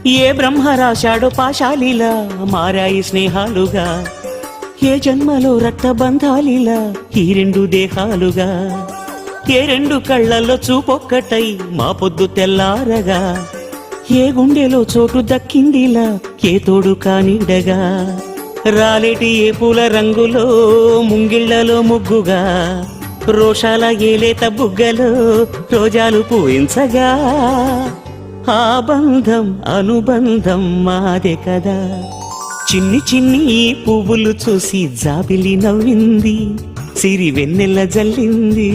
ఏ బ్రహ్మ రాశాడో పాశాలిలా మారాయి స్నేహాలుగా, ఏ జన్మలో రక్తబంధాలిలా ఈ రెండు దేహాలుగా, ఏ రెండు కళ్ళల్లో చూపొక్కటై మా పొద్దు తెల్లారగా, ఏ గుండెలో చోటు దక్కిందిలా ఏ తోడు కానిడగా, రాలేటి ఏ పూల రంగులో ముంగిళ్లలో ముగ్గుగా, రోషాల ఏలేత బుగ్గలో రోజాలు పూయించగా, ఆ బంధం అనుబంధం మాదే కదా. చిన్ని చిన్ని ఈ పువ్వులు చూసి జాబిలి నవ్వింది, సిరి వెన్నెల జల్లింది.